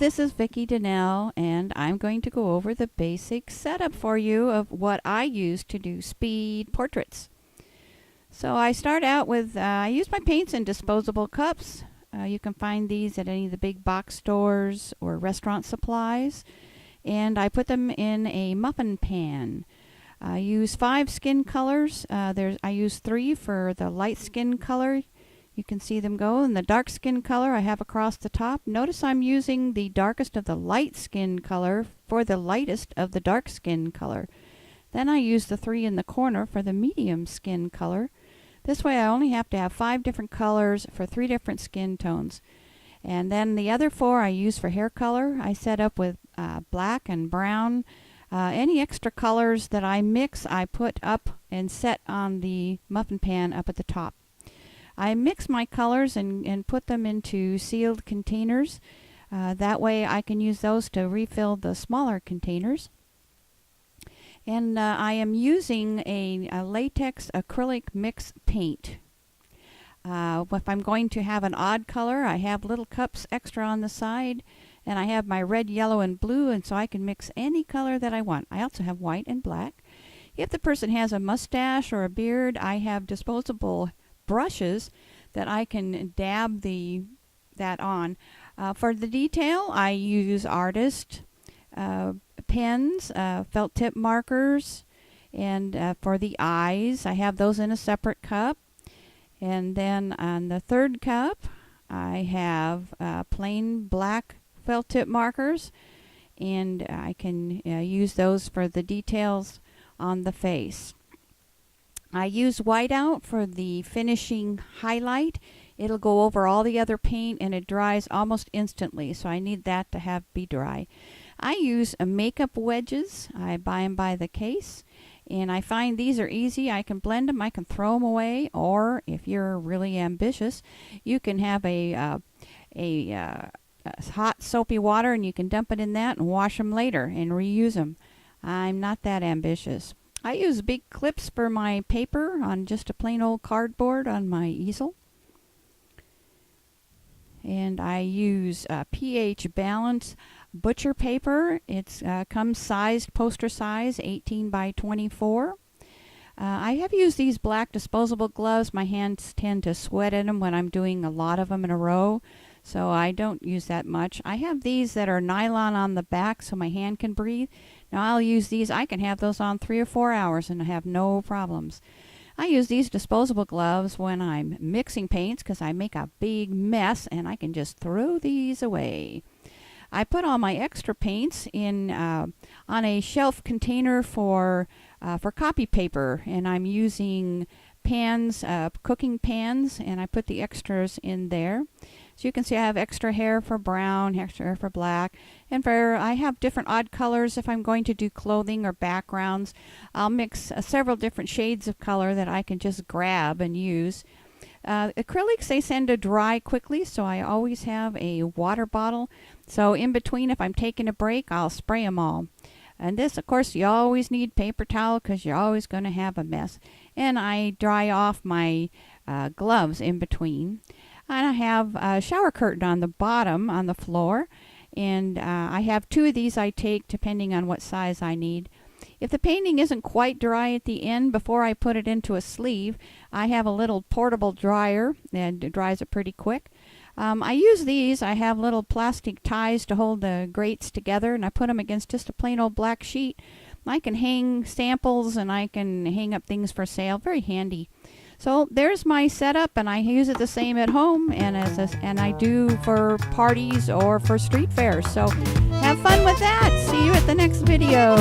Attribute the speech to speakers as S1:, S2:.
S1: this is Vicki Donnell, and I'm going to go over the basic setup for you of what I use to do speed portraits. So I start out with, I use my paints in disposable cups. You can find these at any of the big box stores or restaurant supplies. And I put them in a muffin pan. I use 5 skin colors. I use 3 for the light skin color. You can see them go. And the dark skin color I have across the top. Notice I'm using the darkest of the light skin color for the lightest of the dark skin color. Then I use the 3 in the corner for the medium skin color. This way I only have to have 5 different colors for 3 different skin tones. And then the other 4 I use for hair color. I set up with black and brown. Any extra colors that I mix I put up and set on the muffin pan up at the top. I mix my colors and put them into sealed containers. That way I can use those to refill the smaller containers. And I am using a latex acrylic mix paint. If I'm going to have an odd color, I have little cups extra on the side, and I have my red, yellow, and blue, and so I can mix any color that I want. I also have white and black. If the person has a mustache or a beard, I have disposable brushes that I can dab that on. For the detail, I use artist pens, felt tip markers, and for the eyes, I have those in a separate cup. And then on the third cup, I have plain black felt tip markers, and I can use those for the details on the face. I use whiteout for the finishing highlight. It'll go over all the other paint and it dries almost instantly, so I need that to be dry. I use makeup wedges. I buy them by the case, and I find these are easy. I can blend them, I can throw them away, or if you're really ambitious, you can have a hot soapy water and you can dump it in that and wash them later and reuse them. I'm not that ambitious. I use big clips for my paper on just a plain old cardboard on my easel. And I use pH balance butcher paper. It comes sized, poster size, 18 by 24. I have used these black disposable gloves. My hands tend to sweat in them when I'm doing a lot of them in a row, so I don't use that much. I have these that are nylon on the back so my hand can breathe. Now I'll use these. I can have those on 3 or 4 hours and have no problems. I use these disposable gloves when I'm mixing paints because I make a big mess and I can just throw these away. I put all my extra paints in on a shelf container for copy paper, and I'm using pans, cooking pans, and I put the extras in there. So you can see I have extra hair for brown, extra hair for black, and I have different odd colors if I'm going to do clothing or backgrounds. I'll mix several different shades of color that I can just grab and use. Acrylics, they tend to dry quickly, so I always have a water bottle. So in between, if I'm taking a break, I'll spray them all. And this, of course, you always need paper towel because you're always going to have a mess. And I dry off my gloves in between. And I have a shower curtain on the bottom on the floor. And I have 2 of these I take depending on what size I need. If the painting isn't quite dry at the end, before I put it into a sleeve, I have a little portable dryer and it dries it pretty quick. I use these. I have little plastic ties to hold the grates together, and I put them against just a plain old black sheet. I can hang samples and I can hang up things for sale. Very handy. So there's my setup, and I use it the same at home and I do for parties or for street fairs. So have fun with that. See you at the next video.